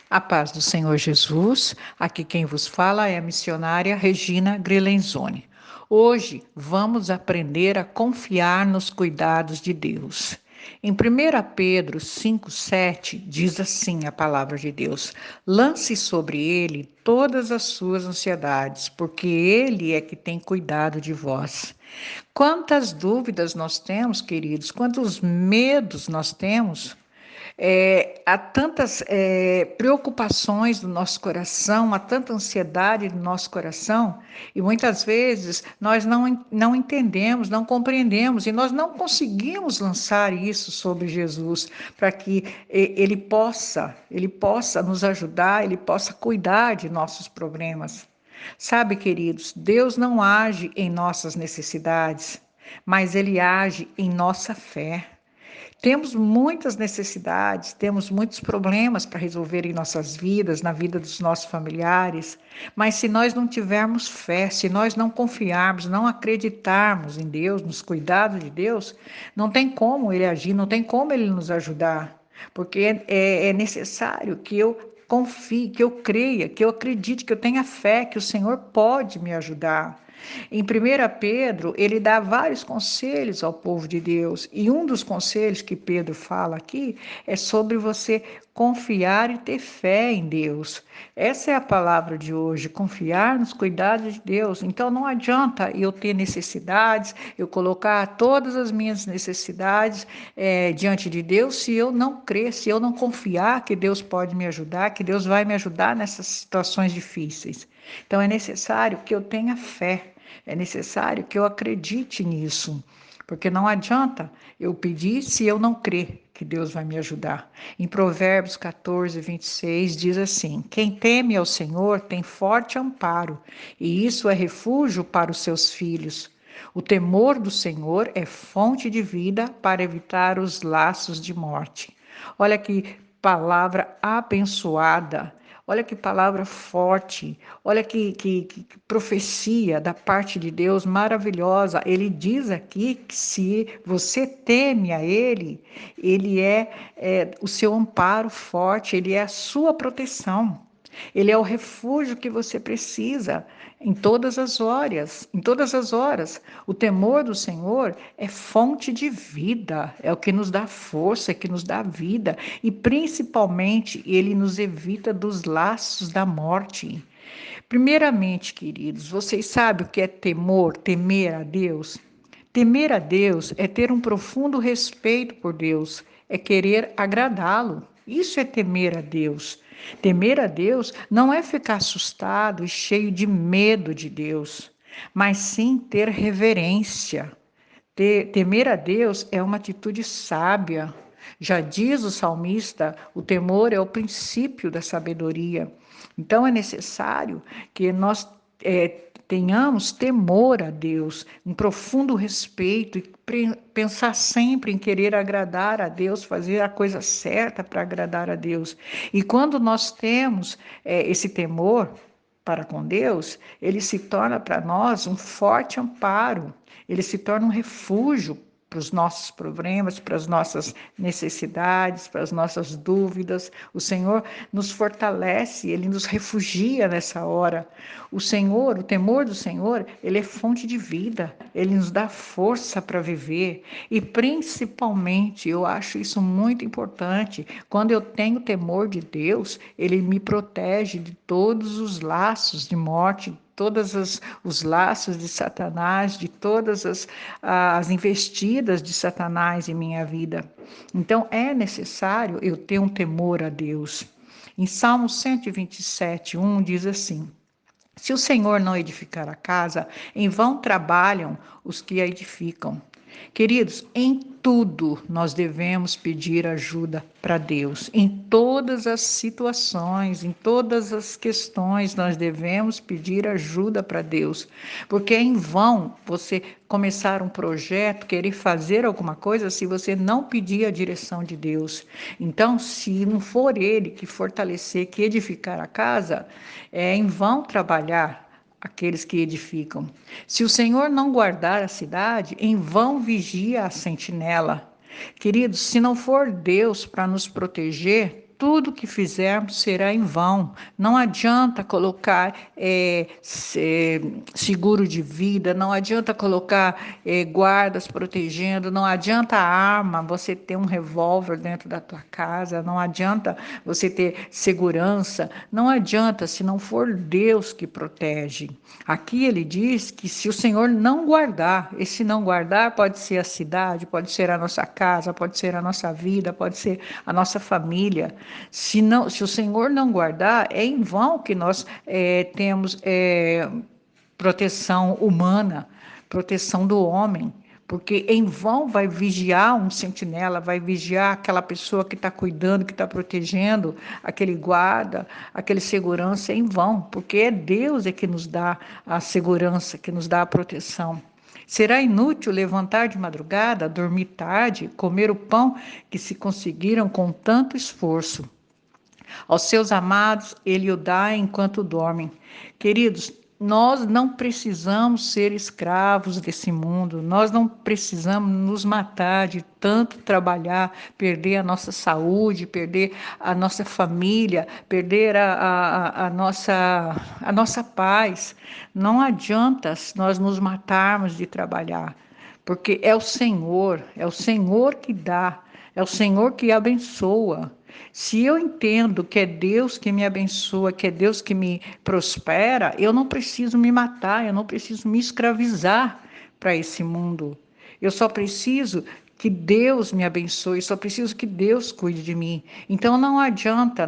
A paz do Senhor Jesus, aqui quem vos fala é a missionária Regina Grilenzoni. Hoje vamos aprender a confiar nos cuidados de Deus. Em 1 Pedro 5,7 diz assim a palavra de Deus: lance sobre ele todas as suas ansiedades, porque ele é que tem cuidado de vós. Quantas dúvidas nós temos, queridos, quantos medos nós temos. Há tantas preocupações do nosso coração, há tanta ansiedade do nosso coração, e muitas vezes nós não entendemos, não compreendemos, e nós não conseguimos lançar isso sobre Jesus, para que ele possa nos ajudar, ele possa cuidar de nossos problemas. Sabe, queridos, Deus não age em nossas necessidades, mas ele age em nossa fé. Temos muitas necessidades, temos muitos problemas para resolver em nossas vidas, na vida dos nossos familiares, mas se nós não tivermos fé, se nós não confiarmos, não acreditarmos em Deus, nos cuidados de Deus, não tem como Ele agir, não tem como Ele nos ajudar, porque é necessário que eu confie, que eu creia, que eu acredite, que eu tenha fé, que o Senhor pode me ajudar. Em 1 Pedro, ele dá vários conselhos ao povo de Deus, e um dos conselhos que Pedro fala aqui é sobre você confiar e ter fé em Deus. Essa é a palavra de hoje, confiar nos cuidados de Deus. Então não adianta eu ter necessidades, eu colocar todas as minhas necessidades diante de Deus, se eu não crer, se eu não confiar que Deus pode me ajudar, que Deus vai me ajudar nessas situações difíceis. Então é necessário que eu tenha fé, é necessário que eu acredite nisso, porque não adianta eu pedir se eu não crer que Deus vai me ajudar. Em Provérbios 14:26 diz assim: quem teme ao Senhor tem forte amparo, e isso é refúgio para os seus filhos. O temor do Senhor é fonte de vida para evitar os laços de morte. Olha que palavra abençoada. Olha que palavra forte, olha que profecia da parte de Deus maravilhosa. Ele diz aqui que se você teme a Ele é o seu amparo forte, Ele é a sua proteção. Ele é o refúgio que você precisa em todas as horas, em todas as horas. O temor do Senhor é fonte de vida, é o que nos dá força, é o que nos dá vida e principalmente ele nos evita dos laços da morte. Primeiramente, queridos, vocês sabem o que é temor, temer a Deus? Temer a Deus é ter um profundo respeito por Deus, é querer agradá-lo. Isso é temer a Deus. Temer a Deus não é ficar assustado e cheio de medo de Deus, mas sim ter reverência. Temer a Deus é uma atitude sábia. Já diz o salmista, o temor é o princípio da sabedoria. Então é necessário que nós tenhamos temor a Deus, um profundo respeito e pensar sempre em querer agradar a Deus, fazer a coisa certa para agradar a Deus. E quando nós temos esse temor para com Deus, ele se torna para nós um forte amparo, ele se torna um refúgio para os nossos problemas, para as nossas necessidades, para as nossas dúvidas. O Senhor nos fortalece, Ele nos refugia nessa hora. O Senhor, o temor do Senhor, Ele é fonte de vida, Ele nos dá força para viver. E principalmente, eu acho isso muito importante, quando eu tenho temor de Deus, Ele me protege de todos os laços de morte, os laços de Satanás, de todas as investidas de Satanás em minha vida. Então, é necessário eu ter um temor a Deus. Em Salmo 127:1 diz assim: se o Senhor não edificar a casa, em vão trabalham os que a edificam. Queridos, em tudo nós devemos pedir ajuda para Deus. Em todas as situações, em todas as questões, nós devemos pedir ajuda para Deus. Porque é em vão você começar um projeto, querer fazer alguma coisa, se você não pedir a direção de Deus. Então, se não for Ele que fortalecer, que edificar a casa, é em vão trabalhar aqueles que edificam. Se o Senhor não guardar a cidade, em vão vigia a sentinela. Queridos, se não for Deus para nos proteger, tudo que fizermos será em vão. Não adianta colocar seguro de vida, não adianta colocar guardas protegendo, não adianta arma, você ter um revólver dentro da tua casa, não adianta você ter segurança, não adianta se não for Deus que protege. Aqui ele diz que se o Senhor não guardar, esse não guardar pode ser a cidade, pode ser a nossa casa, pode ser a nossa vida, pode ser a nossa família. Se o Senhor não guardar, é em vão que nós temos proteção humana, proteção do homem. Porque em vão vai vigiar um sentinela, vai vigiar aquela pessoa que está cuidando, que está protegendo, aquele guarda, aquele segurança, em vão, porque é Deus que nos dá a segurança, que nos dá a proteção. Será inútil levantar de madrugada, dormir tarde, comer o pão que se conseguiram com tanto esforço. Aos seus amados, ele o dá enquanto dormem. Queridos, nós não precisamos ser escravos desse mundo, nós não precisamos nos matar de tanto trabalhar, perder a nossa saúde, perder a nossa família, perder a nossa paz. Não adianta nós nos matarmos de trabalhar, porque é o Senhor que dá, é o Senhor que abençoa. Se eu entendo que é Deus que me abençoa, que é Deus que me prospera, eu não preciso me matar, eu não preciso me escravizar para esse mundo. Eu só preciso que Deus me abençoe, só preciso que Deus cuide de mim. Então não adianta,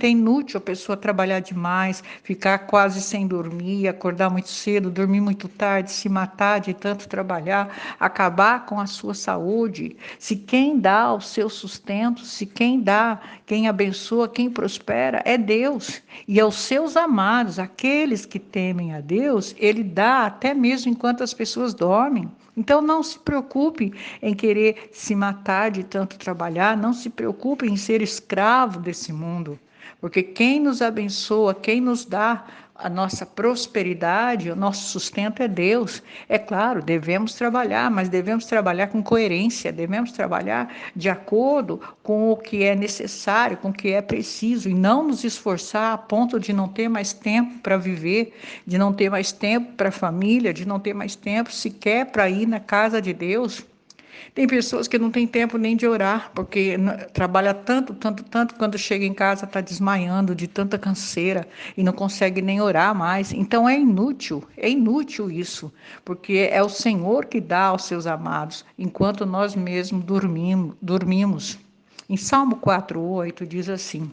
é inútil a pessoa trabalhar demais, ficar quase sem dormir, acordar muito cedo, dormir muito tarde, se matar de tanto trabalhar, acabar com a sua saúde. Se quem dá o seu sustento, se quem dá, quem abençoa, quem prospera é Deus. E aos seus amados, aqueles que temem a Deus, Ele dá até mesmo enquanto as pessoas dormem. Então não se preocupe em querer se matar de tanto trabalhar, não se preocupe em ser escravo desse mundo, porque quem nos abençoa, quem nos dá a nossa prosperidade, o nosso sustento é Deus. É claro, devemos trabalhar, mas devemos trabalhar com coerência, devemos trabalhar de acordo com o que é necessário, com o que é preciso, e não nos esforçar a ponto de não ter mais tempo para viver, de não ter mais tempo para a família, de não ter mais tempo sequer para ir na casa de Deus. Tem pessoas que não têm tempo nem de orar, porque trabalha tanto, tanto, tanto, quando chega em casa está desmaiando de tanta canseira e não consegue nem orar mais. Então é inútil isso, porque é o Senhor que dá aos seus amados, enquanto nós mesmos dormimos. Em Salmo 4:8 diz assim: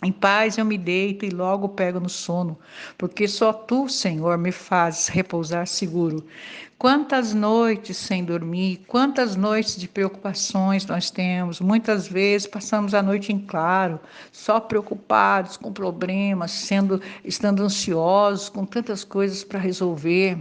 em paz eu me deito e logo pego no sono, porque só tu, Senhor, me fazes repousar seguro. Quantas noites sem dormir, quantas noites de preocupações nós temos. Muitas vezes passamos a noite em claro, só preocupados com problemas, estando ansiosos, com tantas coisas para resolver.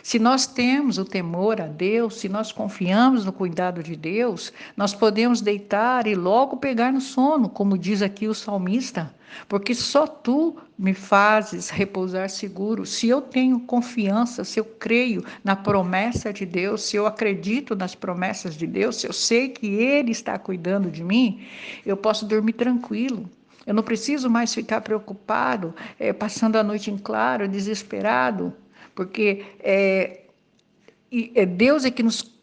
Se nós temos o temor a Deus, se nós confiamos no cuidado de Deus, nós podemos deitar e logo pegar no sono, como diz aqui o salmista, porque só tu me fazes repousar seguro. Se eu tenho confiança, se eu creio na promessa de Deus, se eu acredito nas promessas de Deus, se eu sei que Ele está cuidando de mim, eu posso dormir tranquilo. Eu não preciso mais ficar preocupado, passando a noite em claro, desesperado, porque é Deus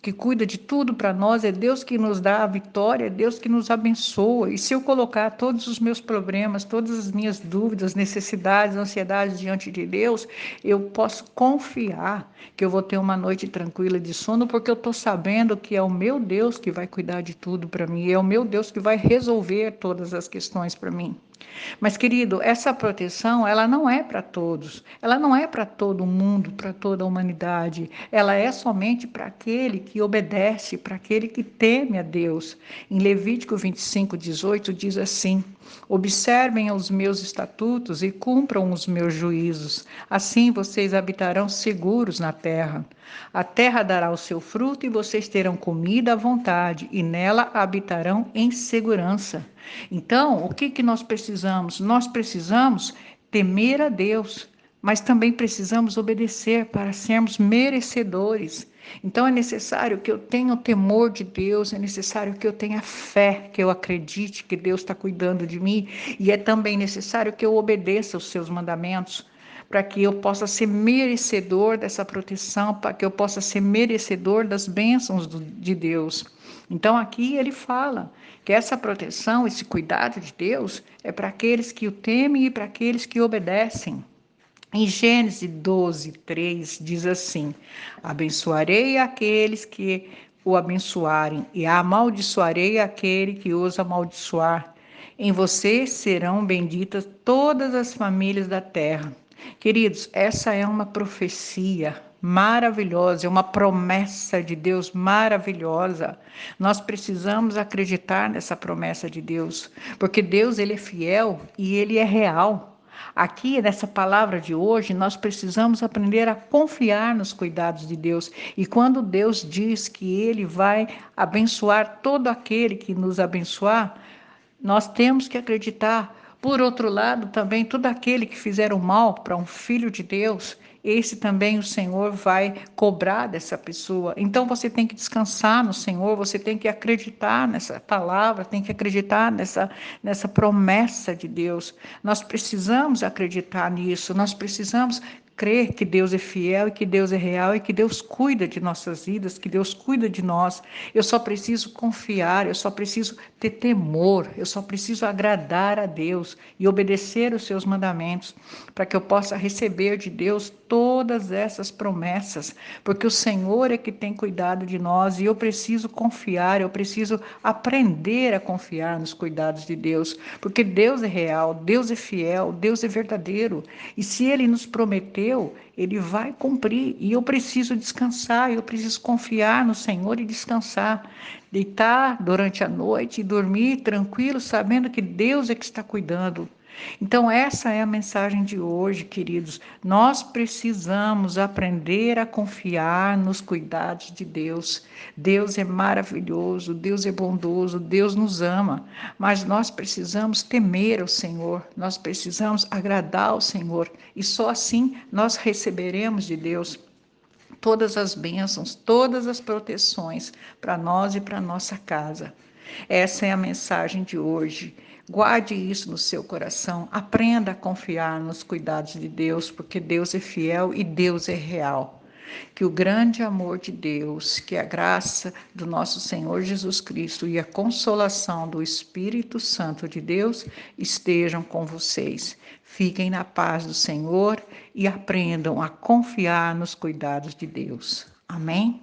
que cuida de tudo para nós, é Deus que nos dá a vitória, é Deus que nos abençoa. E se eu colocar todos os meus problemas, todas as minhas dúvidas, necessidades, ansiedades diante de Deus, eu posso confiar que eu vou ter uma noite tranquila de sono, porque eu estou sabendo que é o meu Deus que vai cuidar de tudo para mim, é o meu Deus que vai resolver todas as questões para mim. Mas, querido, essa proteção, ela não é para todos, ela não é para todo mundo, para toda a humanidade, ela é somente para aquele que obedece, para aquele que teme a Deus. Em Levítico 25:18 diz assim: observem os meus estatutos e cumpram os meus juízos, assim vocês habitarão seguros na terra. A terra dará o seu fruto e vocês terão comida à vontade, e nela habitarão em segurança. Então, o que nós precisamos? Nós precisamos temer a Deus, mas também precisamos obedecer para sermos merecedores. Então é necessário que eu tenha o temor de Deus, é necessário que eu tenha fé, que eu acredite que Deus está cuidando de mim, e é também necessário que eu obedeça os seus mandamentos, para que eu possa ser merecedor dessa proteção, para que eu possa ser merecedor das bênçãos de Deus. Então aqui ele fala que essa proteção, esse cuidado de Deus é para aqueles que o temem e para aqueles que obedecem. Em Gênesis 12, 3, diz assim: abençoarei aqueles que o abençoarem, e amaldiçoarei aquele que os amaldiçoar. Em você serão benditas todas as famílias da terra. Queridos, essa é uma profecia maravilhosa, é uma promessa de Deus maravilhosa. Nós precisamos acreditar nessa promessa de Deus, porque Deus ele é fiel e ele é real. Aqui, nessa palavra de hoje, nós precisamos aprender a confiar nos cuidados de Deus. E quando Deus diz que Ele vai abençoar todo aquele que nos abençoar, nós temos que acreditar. Por outro lado, também, todo aquele que fizer o mal para um filho de Deus, esse também o Senhor vai cobrar dessa pessoa. Então você tem que descansar no Senhor, você tem que acreditar nessa palavra, tem que acreditar nessa promessa de Deus. Nós precisamos acreditar nisso, nós precisamos crer que Deus é fiel e que Deus é real e que Deus cuida de nossas vidas, que Deus cuida de nós. Eu só preciso confiar, eu só preciso ter temor, eu só preciso agradar a Deus e obedecer os seus mandamentos para que eu possa receber de Deus todas essas promessas, porque o Senhor é que tem cuidado de nós e eu preciso confiar, eu preciso aprender a confiar nos cuidados de Deus, porque Deus é real, Deus é fiel, Deus é verdadeiro e se Ele nos prometeu, Ele vai cumprir e eu preciso descansar, eu preciso confiar no Senhor e descansar, deitar durante a noite e dormir tranquilo, sabendo que Deus é que está cuidando. Então, essa é a mensagem de hoje, queridos. Nós precisamos aprender a confiar nos cuidados de Deus. Deus é maravilhoso, Deus é bondoso, Deus nos ama, mas nós precisamos temer o Senhor, nós precisamos agradar ao Senhor, e só assim nós receberemos de Deus todas as bênçãos, todas as proteções para nós e para nossa casa. Essa é a mensagem de hoje. Guarde isso no seu coração. Aprenda a confiar nos cuidados de Deus, porque Deus é fiel e Deus é real. Que o grande amor de Deus, que a graça do nosso Senhor Jesus Cristo e a consolação do Espírito Santo de Deus estejam com vocês. Fiquem na paz do Senhor e aprendam a confiar nos cuidados de Deus. Amém?